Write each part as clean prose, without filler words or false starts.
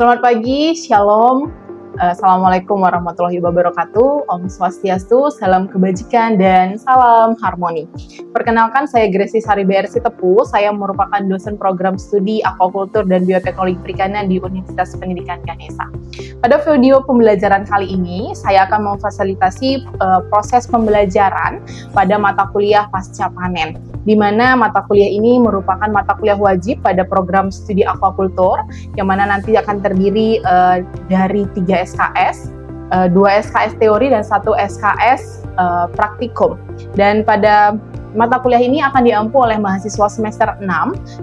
Selamat pagi, Shalom, Assalamualaikum warahmatullahi wabarakatuh, Om Swastiastu, salam kebajikan, dan salam harmoni. Perkenalkan, saya Gracie Sari BRC Tepu, saya merupakan dosen program studi aquaculture dan bioteknologi perikanan di Universitas Pendidikan Ganesha. Pada video pembelajaran kali ini, saya akan memfasilitasi proses pembelajaran pada mata kuliah pasca panen, di mana mata kuliah ini merupakan mata kuliah wajib pada program studi aquaculture, yang mana nanti akan terdiri dari 3 SKS, 2 SKS teori dan 1 SKS praktikum. Dan pada mata kuliah ini akan diampu oleh mahasiswa semester 6,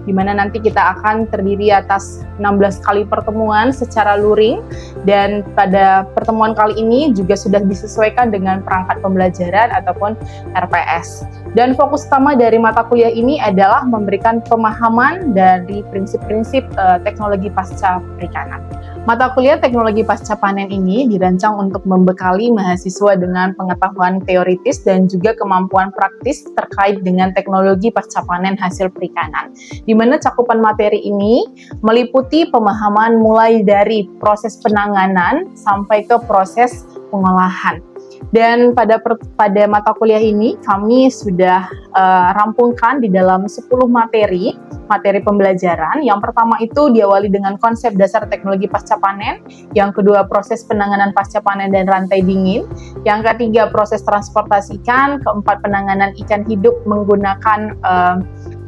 di mana nanti kita akan terdiri atas 16 kali pertemuan secara luring, dan pada pertemuan kali ini juga sudah disesuaikan dengan perangkat pembelajaran ataupun RPS. Dan fokus utama dari mata kuliah ini adalah memberikan pemahaman dari prinsip-prinsip teknologi pasca perikanan. Mata kuliah teknologi pasca panen ini dirancang untuk membekali mahasiswa dengan pengetahuan teoritis dan juga kemampuan praktis terkait dengan teknologi pasca panen hasil perikanan, di mana cakupan materi ini meliputi pemahaman mulai dari proses penanganan sampai ke proses pengolahan. Dan pada mata kuliah ini kami sudah rampungkan di dalam 10 materi pembelajaran. Yang pertama itu diawali dengan konsep dasar teknologi pasca panen, yang kedua proses penanganan pasca panen dan rantai dingin, yang ketiga proses transportasi ikan, keempat penanganan ikan hidup menggunakan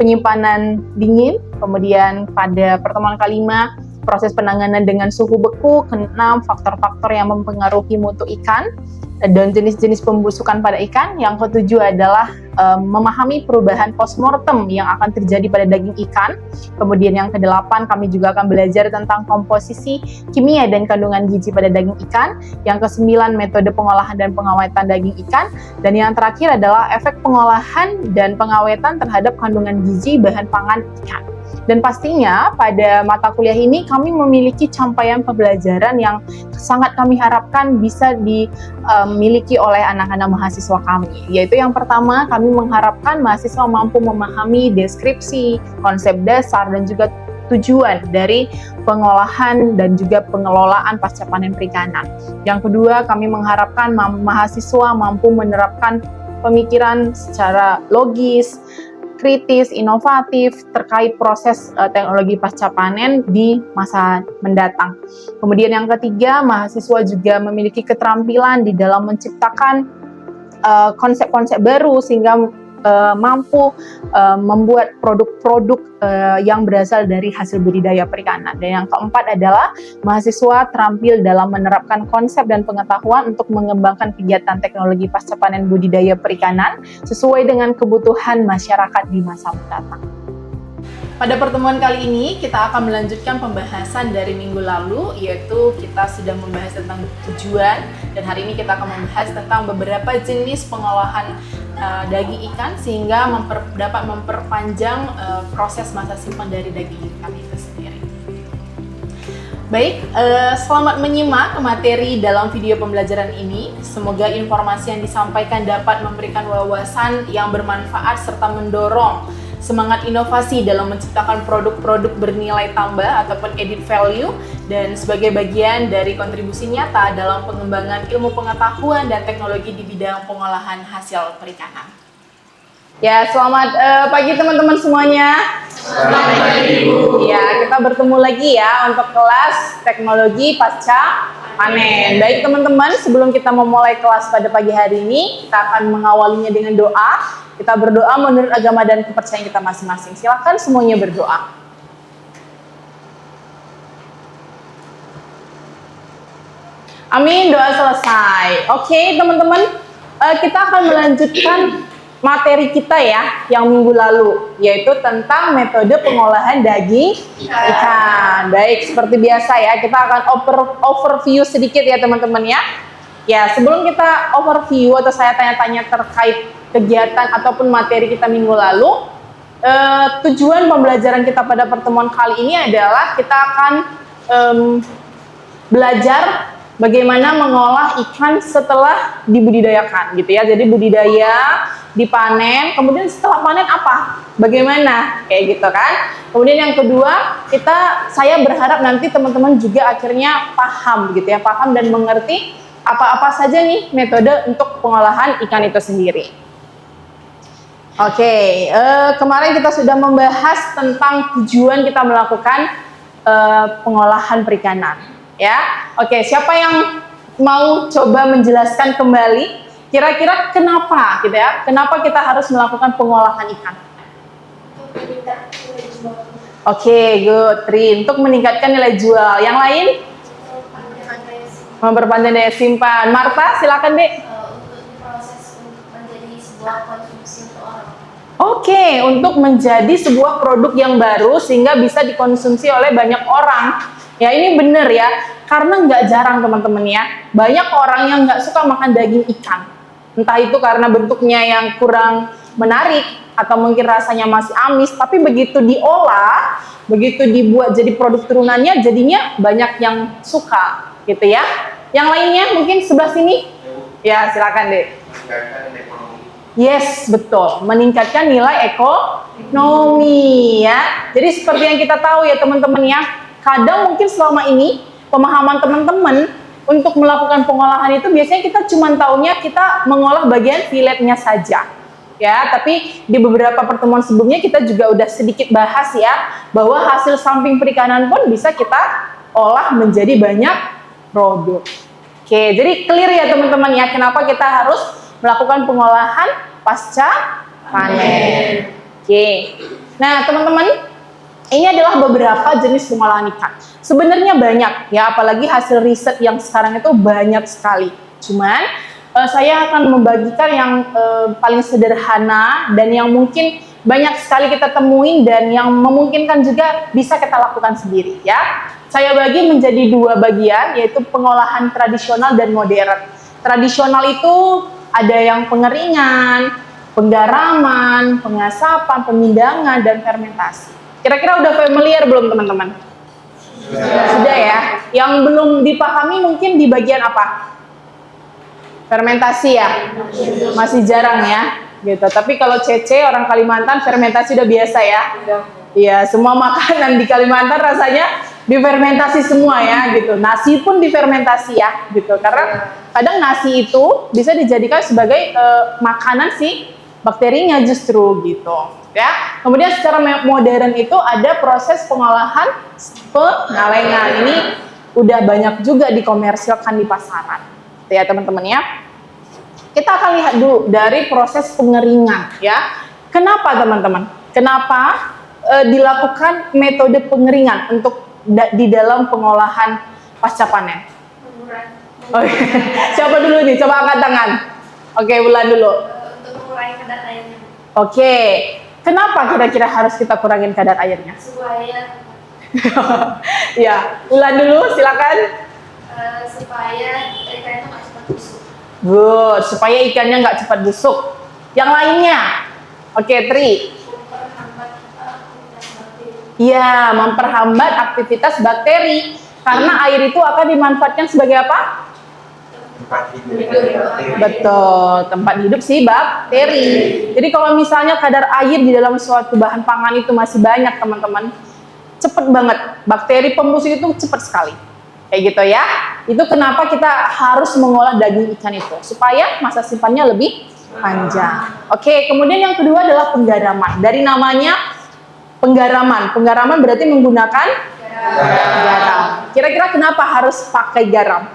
penyimpanan dingin, kemudian pada pertemuan kelima proses penanganan dengan suhu beku, keenam faktor-faktor yang mempengaruhi mutu ikan dan jenis-jenis pembusukan pada ikan. Yang ketujuh adalah memahami perubahan postmortem yang akan terjadi pada daging ikan. Kemudian yang kedelapan, kami juga akan belajar tentang komposisi kimia dan kandungan gizi pada daging ikan. Yang kesembilan, metode pengolahan dan pengawetan daging ikan. Dan yang terakhir adalah efek pengolahan dan pengawetan terhadap kandungan gizi bahan pangan ikan. Dan pastinya pada mata kuliah ini kami memiliki capaian pembelajaran yang sangat kami harapkan bisa dimiliki oleh anak-anak mahasiswa kami. Yaitu yang pertama, kami mengharapkan mahasiswa mampu memahami deskripsi, konsep dasar, dan juga tujuan dari pengolahan dan juga pengelolaan pasca panen perikanan. Yang kedua, kami mengharapkan mahasiswa mampu menerapkan pemikiran secara logis, kritis, inovatif terkait proses teknologi pasca panen di masa mendatang. Kemudian yang ketiga, mahasiswa juga memiliki keterampilan di dalam menciptakan konsep-konsep baru sehingga mampu membuat produk-produk yang berasal dari hasil budidaya perikanan. Dan yang keempat adalah mahasiswa terampil dalam menerapkan konsep dan pengetahuan untuk mengembangkan kegiatan teknologi pasca panen budidaya perikanan sesuai dengan kebutuhan masyarakat di masa mendatang. Pada pertemuan kali ini kita akan melanjutkan pembahasan dari minggu lalu, yaitu kita sudah membahas tentang tujuan, dan hari ini kita akan membahas tentang beberapa jenis pengolahan daging ikan sehingga dapat memperpanjang proses masa simpan dari daging ikan itu sendiri. Baik, selamat menyimak materi dalam video pembelajaran ini. Semoga informasi yang disampaikan dapat memberikan wawasan yang bermanfaat serta mendorong semangat inovasi dalam menciptakan produk-produk bernilai tambah ataupun added value, dan sebagai bagian dari kontribusi nyata dalam pengembangan ilmu pengetahuan dan teknologi di bidang pengolahan hasil perikanan. Ya, selamat pagi teman-teman semuanya. Selamat pagi, Bu. Ya, kita bertemu lagi ya untuk kelas teknologi pasca panen. Baik teman-teman, sebelum kita memulai kelas pada pagi hari ini, kita akan mengawalinya dengan doa. Kita berdoa menurut agama dan kepercayaan kita masing-masing. Silakan semuanya berdoa. Amin, doa selesai. Oke teman-teman, kita akan melanjutkan materi kita ya yang minggu lalu, yaitu tentang metode pengolahan daging ikan. Baik, seperti biasa ya, kita akan overview sedikit ya teman-teman ya. Ya, sebelum kita overview atau saya tanya-tanya terkait kegiatan ataupun materi kita minggu lalu, tujuan pembelajaran kita pada pertemuan kali ini adalah kita akan belajar bagaimana mengolah ikan setelah dibudidayakan gitu ya. Jadi budidaya, dipanen, kemudian setelah panen apa? Bagaimana? Kayak gitu kan. Kemudian yang kedua, saya berharap nanti teman-teman juga akhirnya paham gitu ya, paham dan mengerti apa-apa saja nih metode untuk pengolahan ikan itu sendiri. Oke, kemarin kita sudah membahas tentang tujuan kita melakukan pengolahan perikanan, ya. Oke, siapa yang mau coba menjelaskan kembali? Kira-kira kenapa, gitu ya? Kenapa kita harus melakukan pengolahan ikan? Oke, good, Tri. Untuk meningkatkan nilai jual. Yang lain? Memperpanjang daya simpan. Marta, silakan dek. Untuk proses untuk menjadi sebuah konsumsi untuk orang. Oke, untuk menjadi sebuah produk yang baru sehingga bisa dikonsumsi oleh banyak orang. Ya, ini benar ya, karena nggak jarang teman-teman ya, banyak orang yang nggak suka makan daging ikan. Entah itu karena bentuknya yang kurang menarik atau mungkin rasanya masih amis, tapi begitu diolah, begitu dibuat jadi produk turunannya, jadinya banyak yang suka, gitu ya. Yang lainnya mungkin sebelah sini, ya silakan deh. Yes, betul. Meningkatkan nilai ekonomi ya. Jadi seperti yang kita tahu ya teman-teman ya, kadang mungkin selama ini pemahaman teman-teman untuk melakukan pengolahan itu biasanya kita cuma taunya kita mengolah bagian filetnya saja. Ya, tapi di beberapa pertemuan sebelumnya kita juga udah sedikit bahas ya, bahwa hasil samping perikanan pun bisa kita olah menjadi banyak produk. Oke, jadi clear ya teman-teman ya, kenapa kita harus melakukan pengolahan pasca panen. Oke. Nah, teman-teman, ini adalah beberapa jenis pengolahan ikan. Sebenarnya banyak ya, apalagi hasil riset yang sekarang itu banyak sekali. Cuman saya akan membagikan yang paling sederhana dan yang mungkin banyak sekali kita temuin dan yang memungkinkan juga bisa kita lakukan sendiri ya. Saya bagi menjadi dua bagian, yaitu pengolahan tradisional dan modern. Tradisional itu ada yang pengeringan, penggaraman, pengasapan, pemindangan, dan fermentasi. Kira-kira udah familiar belum teman-teman? Sudah ya. Yang belum dipahami mungkin di bagian apa? Fermentasi ya? Masih jarang ya? Gitu. Tapi kalau Cece orang Kalimantan fermentasi udah biasa ya? Iya, semua makanan di Kalimantan rasanya difermentasi semua ya gitu. Nasi pun difermentasi ya gitu. Karena kadang nasi itu bisa dijadikan sebagai makanan si bakterinya justru gitu ya. Kemudian secara modern itu ada proses pengolahan pengalengan. Ini udah banyak juga dikomersilkan di pasaran. Gitu ya teman-teman ya. Kita akan lihat dulu dari proses pengeringan ya. Kenapa teman-teman? Kenapa dilakukan metode pengeringan untuk di dalam pengolahan pasca panen? Oh, siapa dulu nih? Coba angkat tangan. Oke, Bulan dulu. Untuk mengurangi kadar airnya. Oke, kenapa kira-kira harus kita kurangin kadar airnya? Supaya Ya, Bulan dulu, silakan. supaya ikan itu nggak cepat busuk. Good, supaya ikannya nggak cepat busuk. Yang lainnya? Oke, Tri. Memperhambat aktivitas bakteri. Iya, memperhambat aktivitas bakteri. Karena air itu akan dimanfaatkan sebagai apa? Tempat hidup. Betul, tempat hidup si bakteri. Jadi kalau misalnya kadar air di dalam suatu bahan pangan itu masih banyak teman-teman, cepet banget. Bakteri pembusuk itu cepat sekali. Kayak gitu ya. Itu kenapa kita harus mengolah daging ikan itu. Supaya masa simpannya lebih panjang. Oke, kemudian yang kedua adalah penggaraman. Dari namanya penggaraman. Penggaraman berarti menggunakan garam. Kira-kira kenapa harus pakai garam?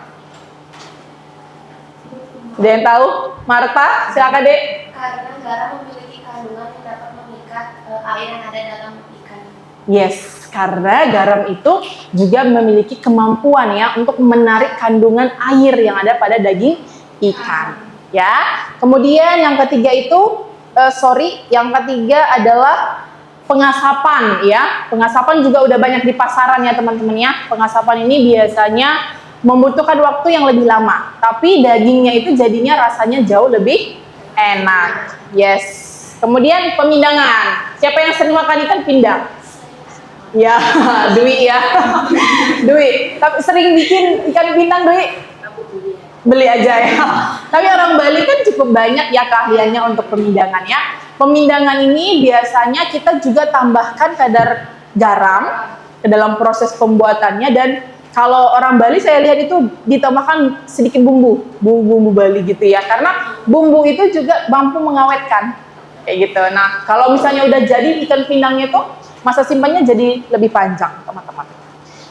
Ada yang tahu? Marta, silakan dek. Karena garam memiliki kandungan yang dapat mengikat air yang ada dalam ikan. Yes, karena garam itu juga memiliki kemampuan ya untuk menarik kandungan air yang ada pada daging ikan. Ya. Kemudian yang ketiga itu, yang ketiga adalah pengasapan ya. Pengasapan juga udah banyak di pasaran ya teman-teman ya. Pengasapan ini biasanya membutuhkan waktu yang lebih lama, tapi dagingnya itu jadinya rasanya jauh lebih enak. Yes. Kemudian pemindangan. Siapa yang sering makan ikan pindang? Ya, Dwi ya. Dwi. Tapi sering bikin ikan pindang, Dwi? Beli aja ya. Tapi orang Bali kan cukup banyak ya keahliannya untuk pemindangannya. Pemindangan ini biasanya kita juga tambahkan kadar garam ke dalam proses pembuatannya, dan kalau orang Bali saya lihat itu ditambahkan sedikit bumbu Bali gitu ya, karena bumbu itu juga mampu mengawetkan kayak gitu. Nah, kalau misalnya udah jadi ikan pindangnya itu masa simpannya jadi lebih panjang, teman-teman.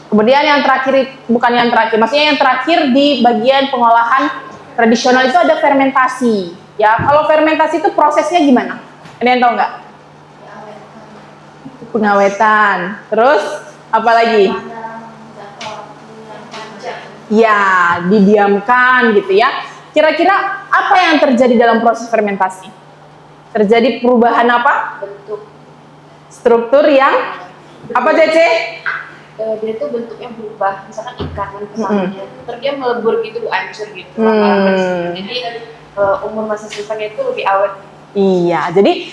Kemudian yang terakhir, bukan yang terakhir, maksudnya yang terakhir di bagian pengolahan tradisional itu ada fermentasi. Ya, kalau fermentasi itu prosesnya gimana? Ada yang tahu nggak? Pengawetan. Terus apa lagi? Ya, didiamkan gitu ya. Kira-kira apa yang terjadi dalam proses fermentasi? Terjadi perubahan apa? Bentuk. Struktur yang apa, Cece? Dia tuh bentuknya berubah, misalkan ikan kan kesannya, terus dia melebur gitu, hancur gitu. Jadi umur masa simpannya itu lebih awet. Iya, jadi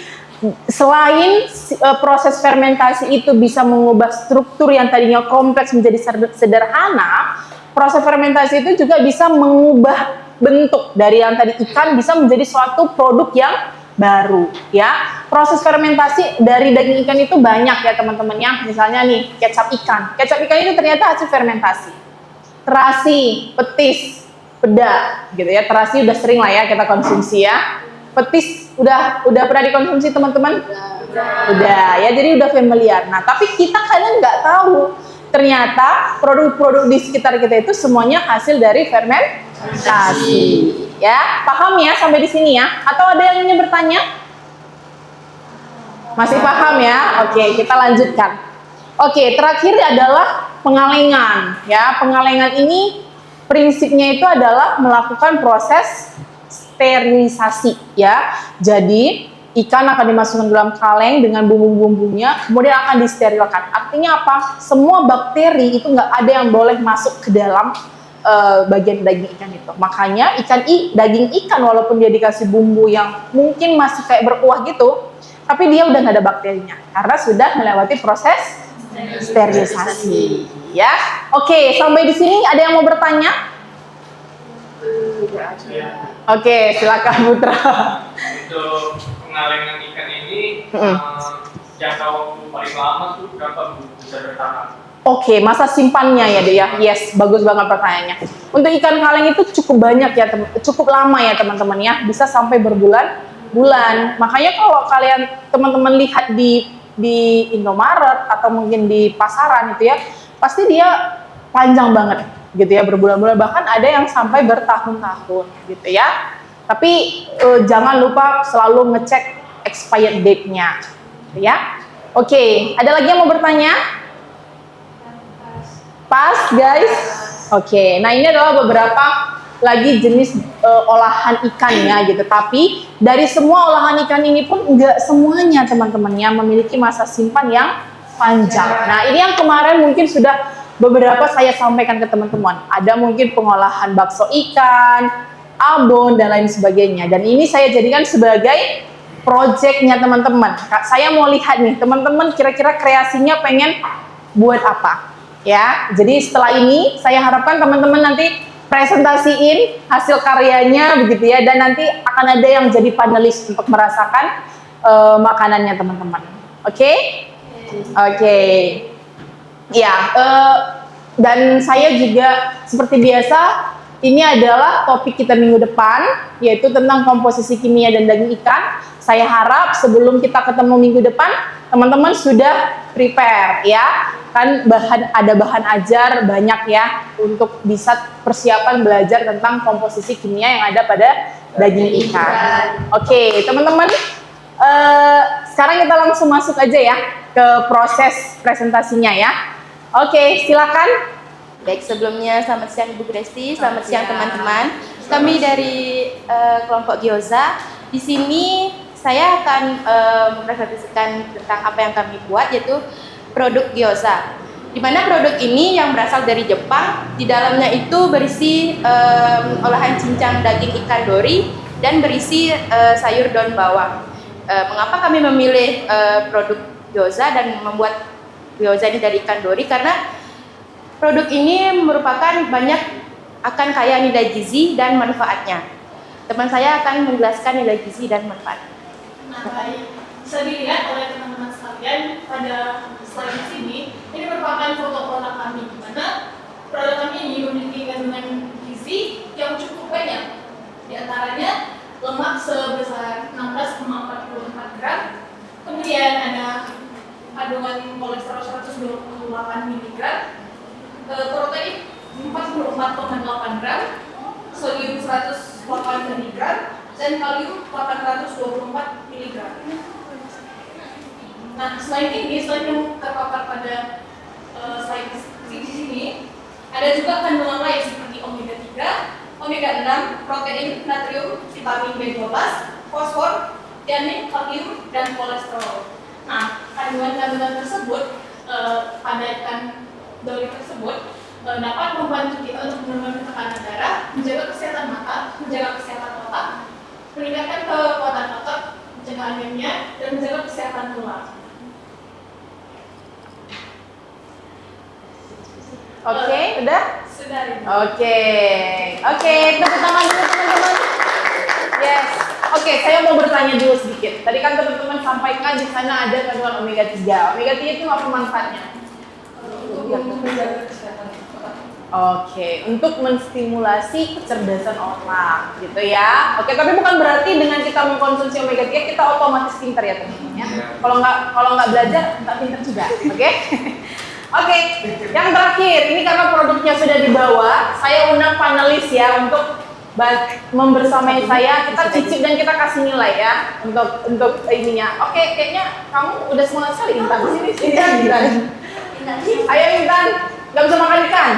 selain proses fermentasi itu bisa mengubah struktur yang tadinya kompleks menjadi sederhana, proses fermentasi itu juga bisa mengubah bentuk dari yang tadi ikan bisa menjadi suatu produk yang baru ya. Proses fermentasi dari daging ikan itu banyak ya teman-teman ya. Misalnya nih kecap ikan. Kecap ikan itu ternyata hasil fermentasi. Terasi, petis, peda gitu ya. Terasi udah sering lah ya kita konsumsi ya. Petis udah pernah dikonsumsi teman-teman? Udah ya, jadi udah familiar. Nah, tapi kita kadang nggak tahu ternyata produk-produk di sekitar kita itu semuanya hasil dari fermentasi. Ya, paham ya sampai di sini ya? Atau ada yang ingin bertanya? Masih paham ya? Oke, kita lanjutkan. Oke, terakhir adalah pengalengan. Ya, pengalengan ini prinsipnya itu adalah melakukan proses sterilisasi. Ya, jadi ikan akan dimasukkan dalam kaleng dengan bumbu-bumbunya, kemudian akan disterilkan. Artinya apa? Semua bakteri itu nggak ada yang boleh masuk ke dalam bagian daging ikan itu. Makanya daging ikan walaupun dia dikasih bumbu yang mungkin masih kayak berkuah gitu, tapi dia udah nggak ada bakterinya karena sudah melewati proses sterilisasi. Ya, oke, sampai di sini ada yang mau bertanya? Oke, silakan Putra. Untuk pengalengan ikan ini jangka waktu paling lama tuh kapan bisa bertahan? Oke, masa simpannya ya deh ya. Yes, bagus banget pertanyaannya. Untuk ikan kaleng itu cukup banyak ya, cukup lama ya teman-teman ya. Bisa sampai berbulan-bulan. Makanya kalau kalian teman-teman lihat di Indomaret atau mungkin di pasaran itu ya, pasti dia panjang banget gitu ya, berbulan-bulan, bahkan ada yang sampai bertahun-tahun gitu ya. Tapi jangan lupa selalu ngecek expired date-nya gitu ya. Oke, ada lagi yang mau bertanya? Pas guys. Oke, nah ini adalah beberapa lagi jenis olahan ikannya gitu. Tapi dari semua olahan ikan ini pun enggak semuanya teman-temannya memiliki masa simpan yang panjang. Nah ini yang kemarin mungkin sudah beberapa saya sampaikan ke teman-teman. Ada mungkin pengolahan bakso ikan, abon dan lain sebagainya. Dan ini saya jadikan sebagai projectnya teman-teman. Saya mau lihat nih teman-teman kira-kira kreasinya pengen buat apa. Ya, jadi setelah ini saya harapkan teman-teman nanti presentasiin hasil karyanya begitu ya, dan nanti akan ada yang jadi panelis untuk merasakan makanannya teman-teman. Oke? Oke. Ya, dan saya juga seperti biasa ini adalah topik kita minggu depan, yaitu tentang komposisi kimia dan daging ikan. Saya harap sebelum kita ketemu minggu depan, teman-teman sudah prepare ya. Kan ada bahan ajar banyak ya untuk bisa persiapan belajar tentang komposisi kimia yang ada pada daging ikan. Oke, teman-teman, sekarang kita langsung masuk aja ya ke proses presentasinya ya. Oke, silakan. Baik, sebelumnya selamat siang Ibu Gresti, selamat siang teman-teman. Kami dari kelompok Gyoza. Di sini saya akan mempresentasikan tentang apa yang kami buat, yaitu produk gyoza. Di mana produk ini yang berasal dari Jepang, di dalamnya itu berisi olahan cincang daging ikan dori dan berisi sayur daun bawang. Mengapa kami memilih produk gyoza dan membuat gyoza ini dari ikan dori? Karena produk ini merupakan banyak akan kaya nilai gizi dan manfaatnya. Teman saya akan menjelaskan nilai gizi dan manfaatnya. Nah, baik. Bisa dilihat oleh teman-teman sekalian pada slide di sini, ini merupakan foto produk kami, di mana produk kami ini memiliki kandungan gizi yang cukup banyak. Di antaranya lemak sebesar 16,44 gram, kemudian ada kandungan kolesterol 128 mg, protein 44,8 gram, sodium 108 mg, dan kalium 824 mg. Nah, selain yang terpapar pada slide di sini, ada juga kandungan lain seperti omega 3, omega 6, protein, natrium, vitamin B12, fosfor, tiamin, kalium, dan kolesterol. Nah, kandungan-kandungan tersebut pada ikan dori tersebut dapat membantu kita untuk menurunkan tekanan darah, menjaga kesehatan mata, menjaga kesehatan otak, meningkatkan kekuatan otot, menjaga anemia, dan menjaga kesehatan tulang. Oke, udah? Sudah. Oke, tepuk tangan dulu teman-teman. Yes. Oke, saya mau bertanya dulu sedikit. Tadi kan teman-teman sampaikan di sana ada kandungan omega 3. Omega 3 itu apa manfaatnya? Untuk menjaga kesehatan otak. Oke, untuk menstimulasi kecerdasan otak, gitu ya. Oke, tapi bukan berarti dengan kita mengkonsumsi omega 3 kita otomatis pintar ya teman-teman ya. Kalau nggak belajar, nggak pintar juga. Oke? Oke, yang terakhir, ini karena produknya sudah dibawa, saya undang panelis ya untuk membersamai saya, kita cicip dan kita kasih nilai ya untuk ininya. Oke, kayaknya kamu udah semangat sekali Intan. Intan. Ayo Intan, nggak bisa makan ikan?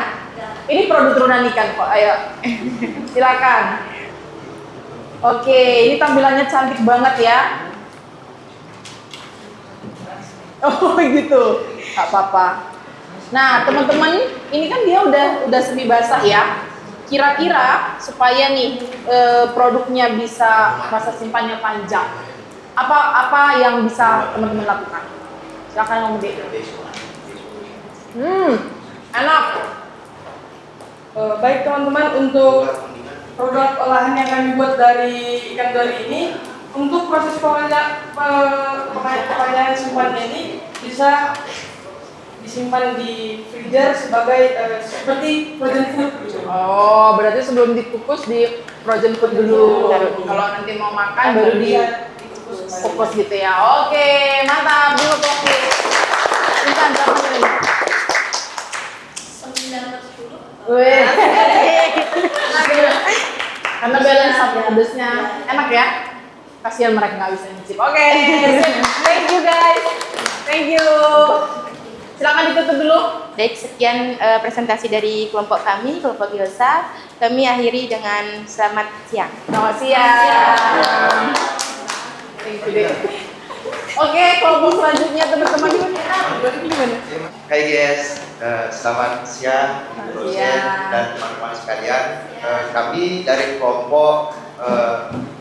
Ini produk turunan ikan kok. Ayo, silakan. Oke, ini tampilannya cantik banget ya. Oh gitu, nggak apa-apa. Nah teman-teman, ini kan dia udah semi basah ya. Kira-kira supaya nih produknya bisa masa simpannya panjang, apa yang bisa teman-teman lakukan? Silakan ngomong deh. Enak. Baik teman-teman, untuk produk olahan yang kami buat dari ikan dori ini, untuk proses pemakaian simpannya ini bisa disimpan di freezer sebagai seperti frozen food. Oh, berarti sebelum dikukus di frozen food dulu. Kalau nanti mau makan baru dikukus gitu ya. Oke, mantap. Dulu kopi. Intan berapa nih? 910. Wih. Karena balance sama pedesnya enak ya. Kasihan mereka nggak bisa nyicip. Oke, thank you guys. Thank you. Silakan ditutup dulu. Baik, sekian presentasi dari kelompok kami, kelompok Gyoza. Kami akhiri dengan selamat siang. Selamat siang. Thank you deh. Oke, kelompok selanjutnya teman-teman gimana? Hai guys, selamat siang dosen dan teman-teman sekalian. Kami dari kelompok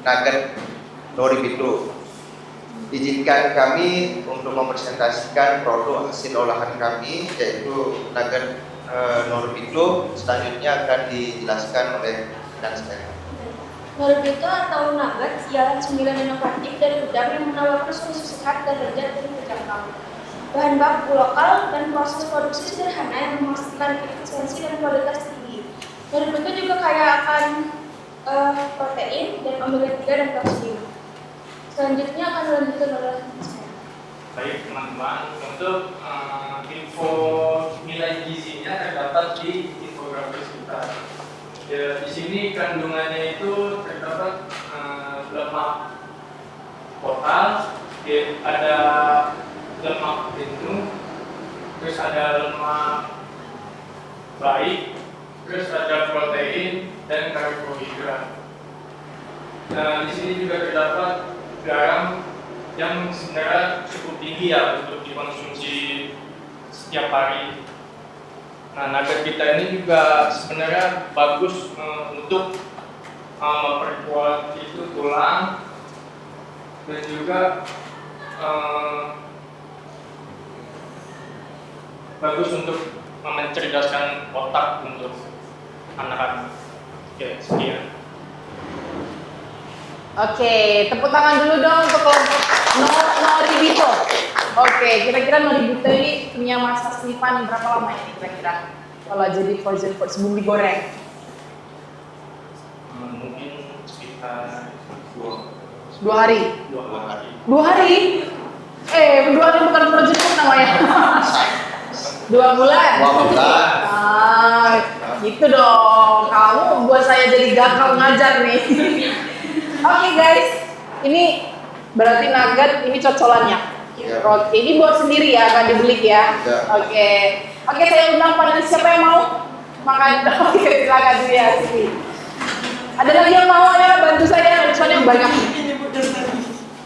Nugget Dori Bitu. Izinkan kami untuk mempresentasikan produk hasil olahan kami, yaitu nugget Norbido. Selanjutnya akan dijelaskan oleh rekan saya. Norbido atau nugget ialah cemilan inovatif dari udang yang menawarkan solusi sehat dan lezat yang terjangkau. Bahan baku lokal dan proses produksi sederhana yang memastikan efisiensi dan kualitas tinggi. Norbido juga kaya akan protein dan omega 3 dan kalsium. Selanjutnya akan dilanjutkan oleh saya. Baik teman-teman, untuk info nilai gizinya terdapat di infografis kita. Ya, di sini kandungannya itu terdapat lemak total, ada lemak jenuh, terus ada lemak baik, terus ada protein dan karbohidrat. Nah, di sini juga terdapat garam yang sebenarnya cukup tinggi ya untuk dikonsumsi setiap hari. Nah, nugget kita ini juga sebenarnya bagus untuk memperkuat itu tulang dan juga bagus untuk mencerdaskan otak untuk anak-anak. Oke, sekian. Oke, tepuk tangan dulu dong untuk kelompok Noribito. Oke, kira-kira Noribito ini punya masa simpan berapa lama ini kira-kira? Kalau jadi frozen food sebelum digoreng? Mungkin sekitar 2 hari? 2 hari. 2 hari? 2 hari bukan frozen food namanya. 2 bulan? 2 bulan. Gitu dong. Kamu buat saya jadi gagal ngajar nih. Oke guys, ini berarti nugget, ini cocolannya. Ya. Roti ini buat sendiri ya, akan dibeli ya. Ya. Oke, saya undang panelis siapa yang mau makan? Oke, silakan dulu ya sini. Ada lagi yang mau ya bantu saya, soalnya banyak.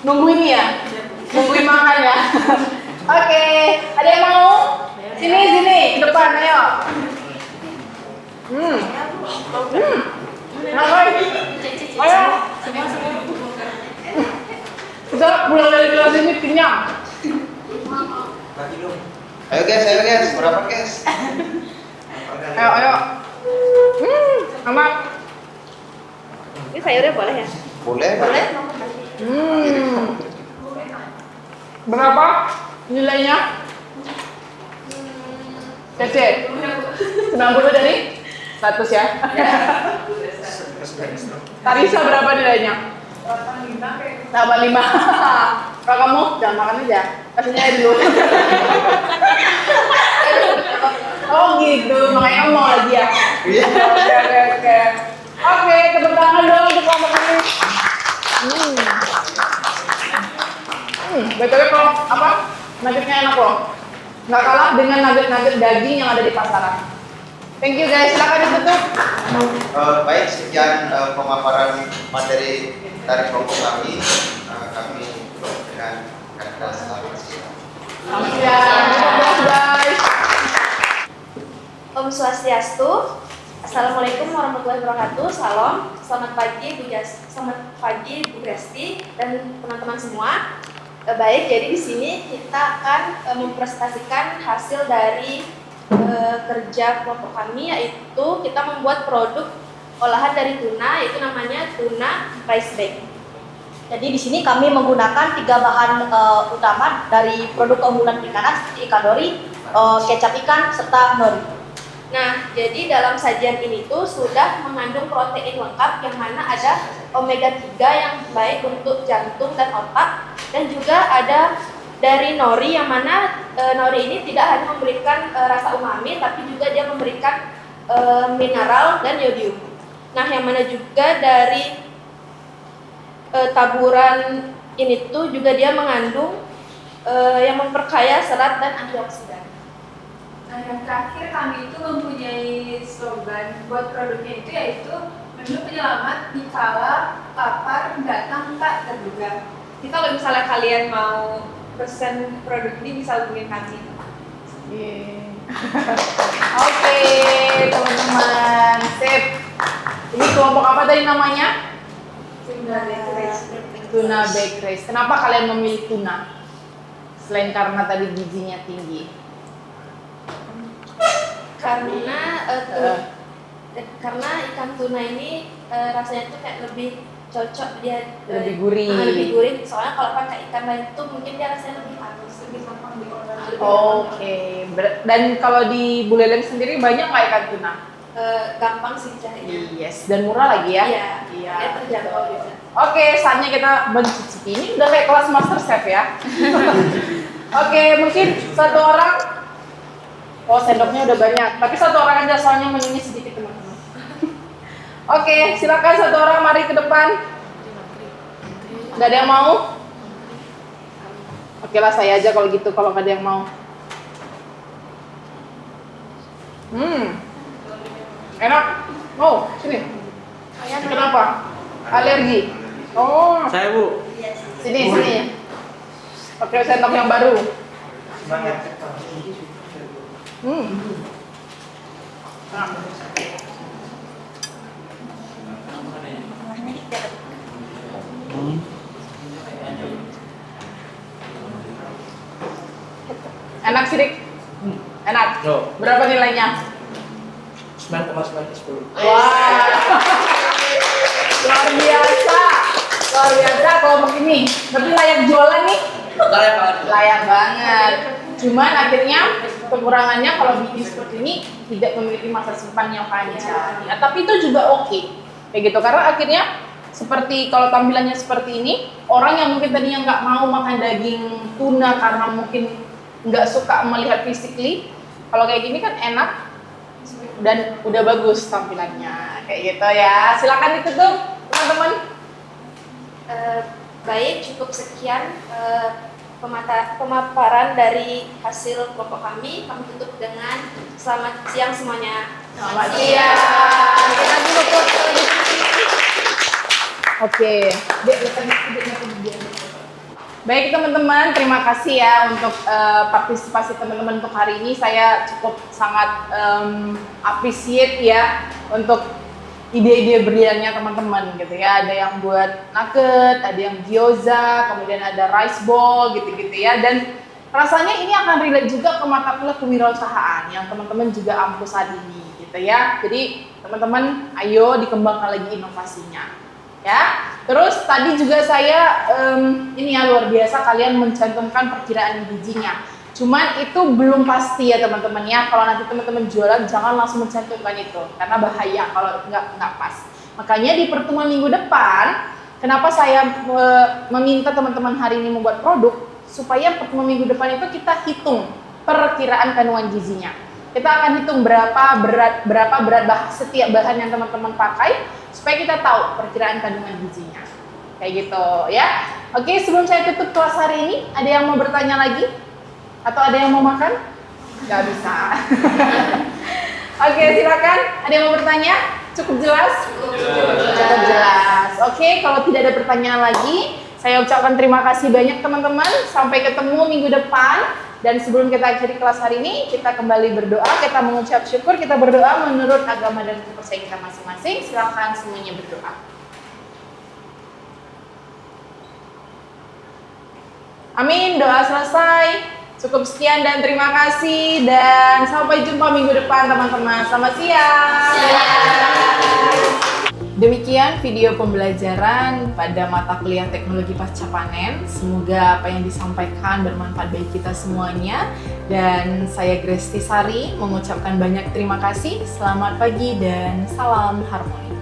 Nunggu ini ya, nungguin makan ya. Oke, ada yang mau? Sini, ke depan, ayo. Ayo. Kita pulang dari kelas ini kenyang. Ayo guys, berapa guys? Ayo. Amat. Ini sayurnya boleh ya? Boleh. Berapa nilainya? Cece, 90 dari 100 ya? Tarisa berapa nilainya? 85. Kalau kamu jangan makan aja, kasihnya aja dulu. Oh gitu, makanya kamu mau lagi ya? Oke, tepuk tangan dong untuk kelompok ini. Betul kalau apa? Nuggetnya enak loh. Nggak kalah dengan nugget-nugget daging yang ada di pasaran. Thank you guys, silakan ditutup. Baik, sekian pemaparan materi dari kelompok kami. Kami tutup dengan kata selamat siang. Selamat siang, guys. Om Swastiastu. Assalamualaikum warahmatullahi wabarakatuh. Salam. Selamat pagi Bu Gresti dan teman-teman semua. Baik, jadi di sini kita akan mempresentasikan hasil dari kerja kelompok kami, yaitu kita membuat produk olahan dari tuna, yaitu namanya tuna rice bag. Jadi di sini kami menggunakan 3 bahan utama dari produk keunggulan perikanan seperti ikan dori, kecap ikan, serta nori. Nah, jadi dalam sajian ini tuh sudah mengandung protein lengkap yang mana ada omega 3 yang baik untuk jantung dan otak, dan juga ada dari nori yang mana nori ini tidak hanya memberikan rasa umami, tapi juga dia memberikan mineral dan yodium. Nah, yang mana juga dari taburan ini tuh juga dia mengandung yang memperkaya serat dan antioksidan. Nah, yang terakhir kami itu mempunyai slogan buat produknya itu yaitu menu penyelamat dikala lapar datang tak terduga. Jadi kalau misalnya kalian mau pesen produk ini bisa hubungin kami. Oke, teman-teman, sip. Ini kelompok apa tadi namanya? Tuna Bakeries. Kenapa kalian memilih tuna? Selain karena tadi gizinya tinggi. Karena ikan tuna ini rasanya tuh kayak lebih cocok, dia lebih gurih. Lebih gurih. Soalnya kalau pakai ikan lain tuh mungkin dia rasanya lebih halus, lebih gampang diolah. Oke. Dan kalau di Buleleng sendiri banyak nggak ikan tuna? Gampang sih carinya. Yes, dan murah lagi ya? Iya. Terjangkau juga. Oke, saatnya kita mencicipi. Ini udah kayak kelas master chef ya. Oke, mungkin satu orang. Oh, sendoknya udah banyak. Tapi satu orang aja, soalnya menunya sedikit teman-teman. Oke, silakan satu orang, mari ke depan. Gak ada yang mau? Oke lah, saya aja kalau gitu, kalau gak ada yang mau. Enak. Oh, sini. Kenapa? Alergi. Oh. Saya Bu. Sini. Oke, sendok yang baru. Enak sih, Dik? Enak? Berapa nilainya? 9,9/10. Wah, luar biasa, luar biasa kelompok ini. Tapi layak jualan nih? Layak banget. Cuman akhirnya kekurangannya kalau bikin seperti ini tidak memiliki masa simpan yang panjang. Ya, tapi itu juga oke, kayak gitu. Karena akhirnya seperti kalau tampilannya seperti ini, orang yang mungkin tadinya nggak mau makan daging tuna karena mungkin nggak suka melihat physically, kalau kayak gini kan enak dan udah bagus tampilannya, kayak gitu ya. Silakan ditutup teman-teman. Baik, cukup sekian pemaparan dari hasil kelompok kami. Kami tutup dengan selamat siang semuanya. Selamat siang. Kita dulu foto. Oke, baik teman-teman, terima kasih ya untuk partisipasi teman-teman untuk hari ini. Saya cukup sangat appreciate ya untuk ide-ide briliannya teman-teman gitu ya. Ada yang buat nugget, ada yang gyoza, kemudian ada rice bowl gitu-gitu ya. Dan rasanya ini akan relate juga ke mata kuliah kewirausahaan yang teman-teman juga ampuh saat ini gitu ya. Jadi teman-teman, ayo dikembangkan lagi inovasinya. Ya, terus tadi juga saya ini ya luar biasa kalian mencantumkan perkiraan gizinya. Cuman itu belum pasti ya teman-teman ya. Kalau nanti teman-teman jualan jangan langsung mencantumkan itu karena bahaya kalau nggak pas. Makanya di pertemuan minggu depan, kenapa saya meminta teman-teman hari ini membuat produk supaya pertemuan minggu depan itu kita hitung perkiraan kandungan gizinya. Kita akan hitung berapa berat setiap bahan yang teman-teman pakai supaya kita tahu perkiraan kandungan gizinya. Kayak gitu ya. Oke, sebelum saya tutup kelas hari ini, ada yang mau bertanya lagi? Atau ada yang mau makan? Nggak bisa. Oke, silakan. Ada yang mau bertanya? Cukup jelas? Cukup jelas. Oke, kalau tidak ada pertanyaan lagi, saya ucapkan terima kasih banyak teman-teman. Sampai ketemu minggu depan. Dan sebelum kita akhiri kelas hari ini, kita kembali berdoa, kita mengucap syukur, kita berdoa menurut agama dan kepercayaan kita masing-masing. Silakan semuanya berdoa. Amin, doa selesai. Cukup sekian dan terima kasih. Dan sampai jumpa minggu depan teman-teman. Selamat siang. Demikian video pembelajaran pada mata kuliah teknologi pasca panen. Semoga apa yang disampaikan bermanfaat bagi kita semuanya. Dan saya Grace Tisari mengucapkan banyak terima kasih. Selamat pagi dan salam harmoni.